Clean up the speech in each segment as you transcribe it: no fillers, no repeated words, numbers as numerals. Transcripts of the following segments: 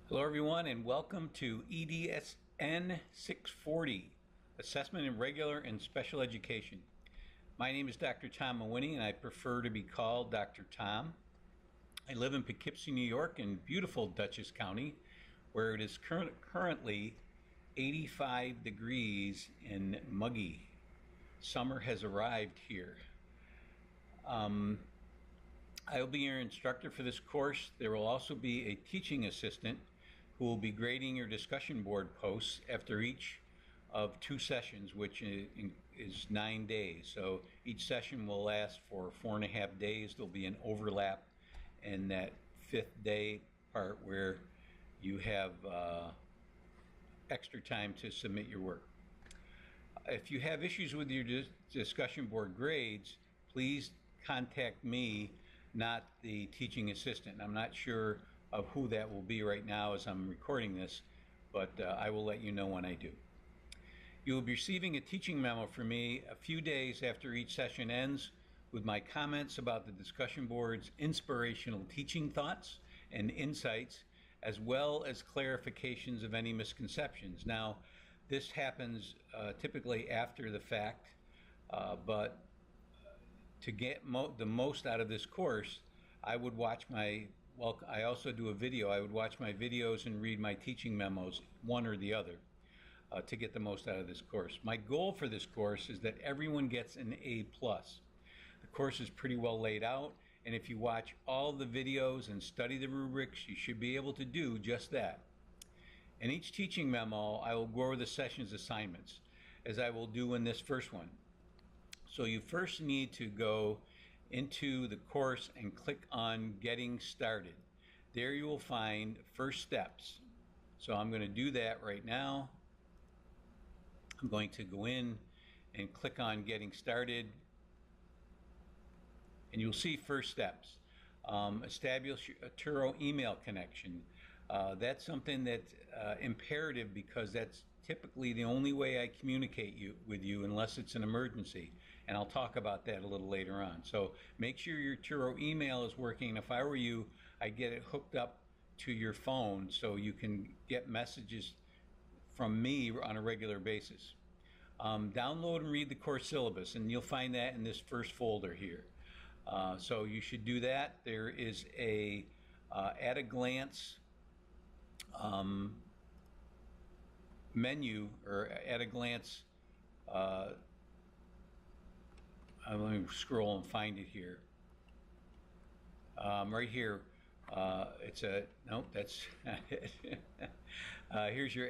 Hello everyone and welcome to EDSN 640, Assessment in Regular and Special Education. My name is Dr. Tom Mawhinney and I prefer to be called Dr. Tom. I live in Poughkeepsie, New York in beautiful Dutchess County, where it is currently 85 degrees and muggy. Summer has arrived here. I will be your instructor for this course. There will also be a teaching assistant who will be grading your discussion board posts after each of 2 sessions, which is 9 days. So each session will last for 4.5 days. There'll be an overlap in that 5th day part where you have extra time to submit your work. If you have issues with your discussion board grades, please contact me, not the teaching assistant. I'm not sure of who that will be right now as I'm recording this, but I will let you know when I do. You will be receiving a teaching memo from me a few days after each session ends with my comments about the discussion board's inspirational teaching thoughts and insights, as well as clarifications of any misconceptions. Now, this happens typically after the fact, but to get the most out of this course, I would watch I also do a video. I would watch my videos and read my teaching memos, one or the other, to get the most out of this course. My goal for this course is that everyone gets an A+. The course is pretty well laid out, and if you watch all the videos and study the rubrics, you should be able to do just that. In each teaching memo, I will go over the session's assignments, as I will do in this first one. So you first need to go into the course and click on Getting Started. There you will find First Steps. So I'm going to do that right now. I'm going to go in and click on Getting Started, and you'll see First Steps. Establish a Turo email connection. That's something that's imperative, because that's typically the only way I communicate with you unless it's an emergency, and I'll talk about that a little later on. So make sure your Turo email is working. If I were you, I'd get it hooked up to your phone so you can get messages from me on a regular basis. Download and read the course syllabus, and you'll find that in this first folder here. So you should do that. There is a at a glance menu, or at a glance, let me scroll and find it here. Right here, it's a, nope, that's not it. Here's your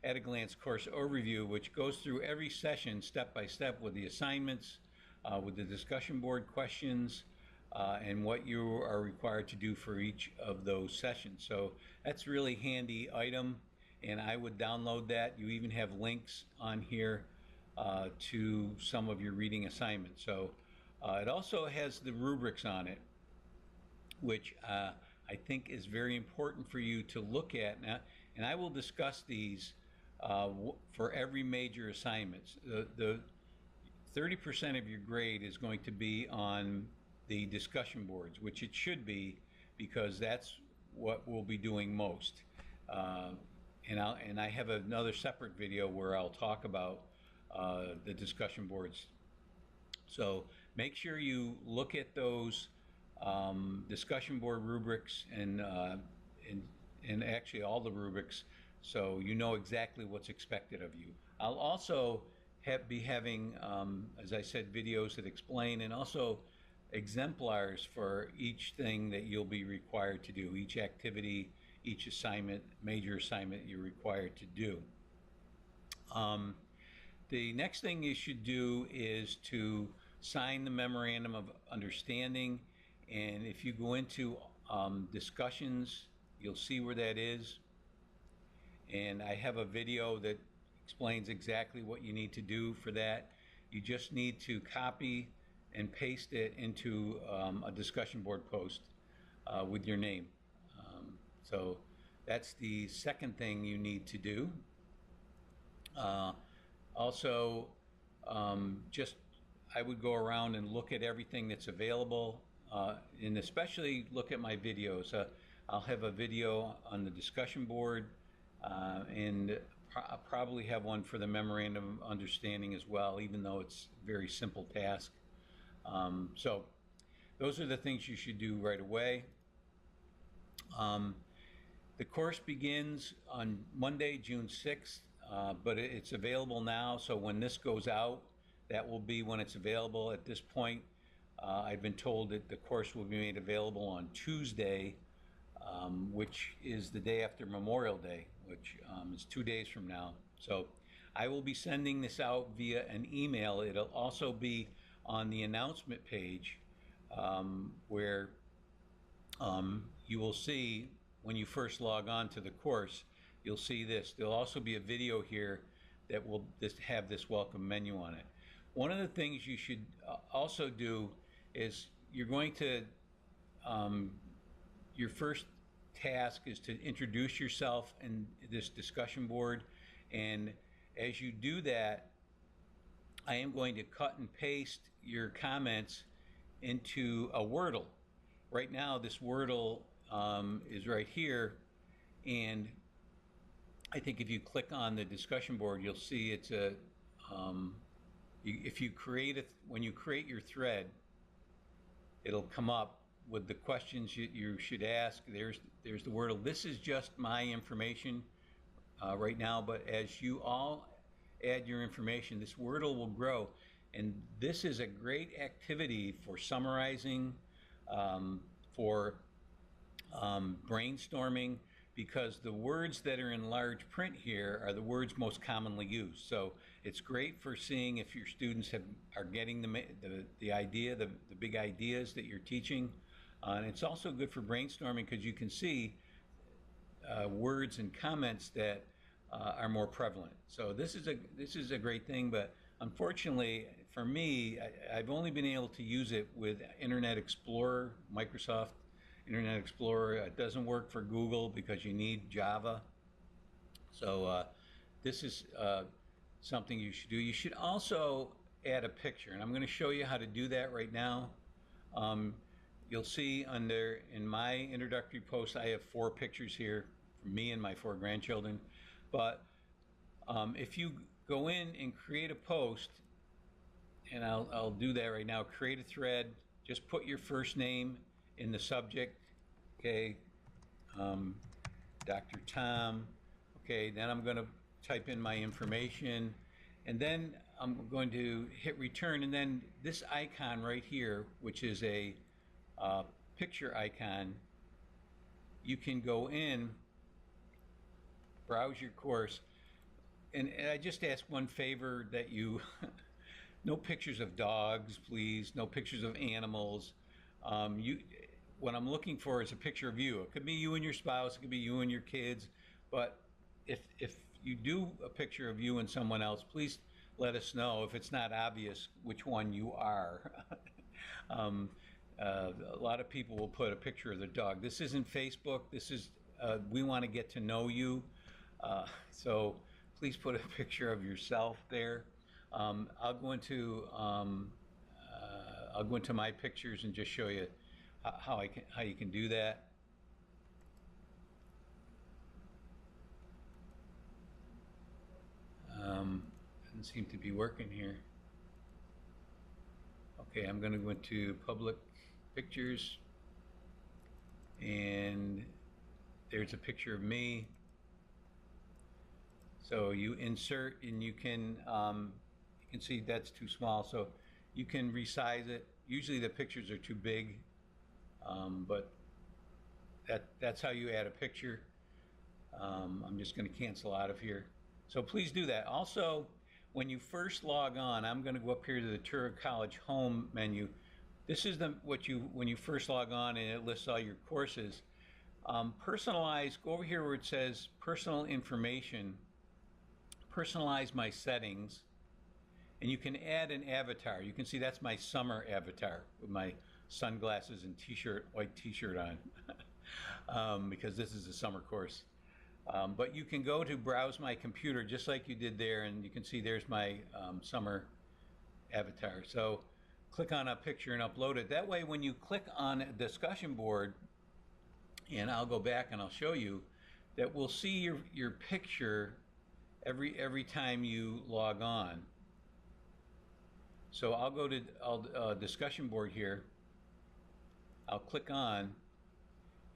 at a glance course overview, which goes through every session step by step with the assignments, with the discussion board questions, and what you are required to do for each of those sessions. So that's a really handy item, and I would download that. You even have links on here to some of your reading assignments. So it also has the rubrics on it, which I think is very important for you to look at now. And I will discuss these for every major assignments. The 30% of your grade is going to be on the discussion boards, which it should be, because that's what we'll be doing most. And I have another separate video where I'll talk about the discussion boards. So make sure you look at those discussion board rubrics and actually all the rubrics, so you know exactly what's expected of you. I'll also be having, as I said, videos that explain, and also exemplars for each thing that you'll be required to do, each activity, each assignment, major assignment you're required to do. The next thing you should do is to sign the Memorandum of Understanding, and if you go into discussions, you'll see where that is. And I have a video that explains exactly what you need to do for that. You just need to copy and paste it into a discussion board post with your name. So that's the second thing you need to do. Also, just I would go around and look at everything that's available, and especially look at my videos. I'll have a video on the discussion board, and I'll probably have one for the memorandum of understanding as well, even though it's a very simple task. So those are the things you should do right away. The course begins on Monday, June 6th, but it's available now, so when this goes out, that will be when it's available. At this point, I've been told that the course will be made available on Tuesday, which is the day after Memorial Day, which is 2 days from now. So I will be sending this out via an email. It'll also be on the announcement page, where you will see when you first log on to the course, you'll see this. There'll also be a video here that will have this welcome menu on it. One of the things you should also do is you're going to, your first task is to introduce yourself in this discussion board. And as you do that, I am going to cut and paste your comments into a Wordle. Right now, this Wordle is right here, and I think if you click on the discussion board, you'll see it's a, if you create when you create your thread, it'll come up with the questions you should ask. There's the Wordle. This is just my information right now, but as you all add your information, this Wordle will grow, and this is a great activity for summarizing, for brainstorming, because the words that are in large print here are the words most commonly used. So it's great for seeing if your students are getting the idea, the big ideas that you're teaching. And it's also good for brainstorming because you can see words and comments that are more prevalent. So this is a great thing, but unfortunately for me, I've only been able to use it with Internet Explorer, Microsoft Internet Explorer. It doesn't work for Google because you need Java. So this is something you should do. You should also add a picture, and I'm going to show you how to do that right now. You'll see in my introductory post, I have 4 pictures here for me and my 4 grandchildren. But if you go in and create a post, and I'll do that right now, create a thread, just put your first name in the subject, okay, Dr. Tom, okay, then I'm going to type in my information, and then I'm going to hit return, and then this icon right here, which is a picture icon, you can go in, browse your course, and I just ask one favor, that you no pictures of dogs, please, no pictures of animals. What I'm looking for is a picture of you. It could be you and your spouse, it could be you and your kids, but if you do a picture of you and someone else, please let us know if it's not obvious which one you are. A lot of people will put a picture of the dog. This isn't Facebook. This is, we want to get to know you. So please put a picture of yourself there. I'll go into my pictures and just show you how you can do that. Doesn't seem to be working here. Okay, I'm going to go into public pictures, and there's a picture of me. So you insert, and you can see that's too small, so you can resize it. Usually the pictures are too big, but that's how you add a picture. I'm just going to cancel out of here. So please do that. Also, when you first log on, I'm going to go up here to the Turing College Home menu. This is when you first log on, and it lists all your courses. Personalize, go over here where it says personal information, personalize my settings, and you can add an avatar. You can see that's my summer avatar with my sunglasses and white t-shirt on, because this is a summer course. But you can go to browse my computer just like you did there, and you can see there's my summer avatar. So click on a picture and upload it. That way when you click on a discussion board, and I'll go back and I'll show you that we'll see your picture every time you log on. So I'll go to discussion board here. I'll click on,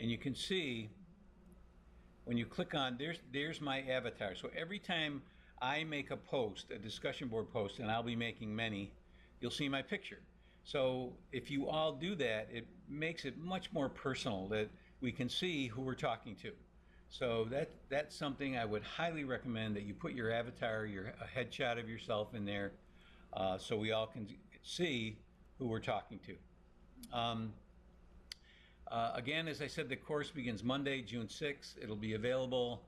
and you can see when you click on, there's my avatar. So every time I make a post, a discussion board post, and I'll be making many, you'll see my picture. So if you all do that, it makes it much more personal, that we can see who we're talking to. So that's something I would highly recommend, that you put your avatar, a headshot of yourself in there, so we all can see who we're talking to. Again, as I said, the course begins Monday, June 6th. It'll be available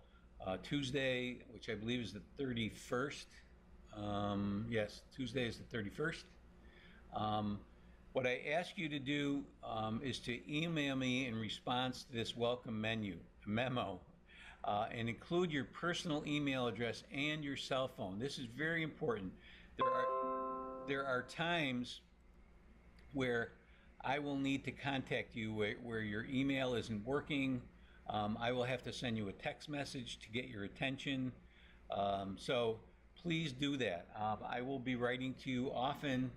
Tuesday, which I believe is the 31st. Yes, Tuesday is the 31st. What I ask you to do is to email me in response to this welcome memo, and include your personal email address and your cell phone. This is very important. There are times where I will need to contact you where your email isn't working. I will have to send you a text message to get your attention. So please do that. I will be writing to you often.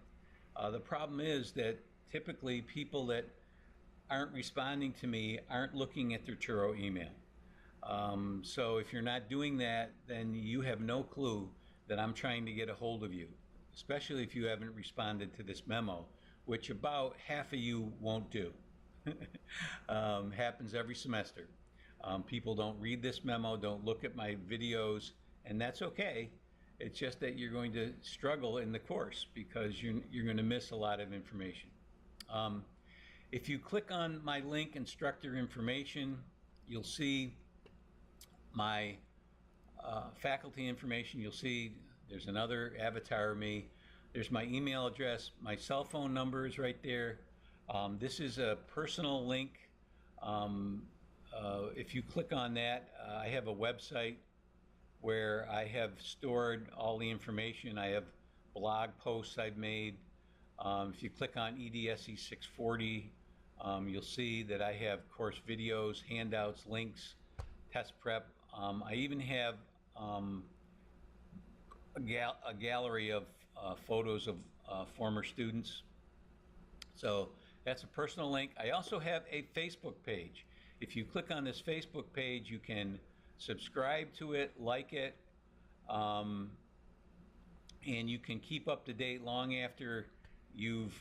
The problem is that typically people that aren't responding to me aren't looking at their Truro email. So if you're not doing that, then you have no clue that I'm trying to get a hold of you, especially if you haven't responded to this memo, which about half of you won't do. Happens every semester. People don't read this memo, don't look at my videos, and that's okay. It's just that you're going to struggle in the course because you're going to miss a lot of information. If you click on my link, instructor information, you'll see my faculty information. You'll see there's another avatar of me. There's my email address. My cell phone number is right there. This is a personal link. If you click on that, I have a website where I have stored all the information. I have blog posts I've made. If you click on EDSE 640, you'll see that I have course videos, handouts, links, test prep. I even have a gallery of photos of former students. So that's a personal link. I also have a Facebook page. If you click on this Facebook page, you can subscribe to it, like it, and you can keep up to date long after you've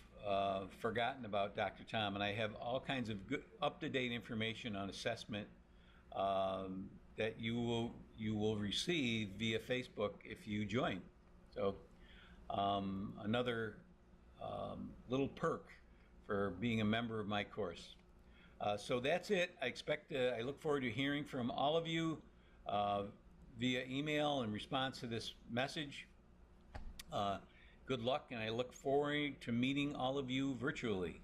forgotten about Dr. Tom. And I have all kinds of good up-to-date information on assessment that you will receive via Facebook if you join. So another little perk for being a member of my course. So that's it. I look forward to hearing from all of you via email in response to this message. Good luck, and I look forward to meeting all of you virtually.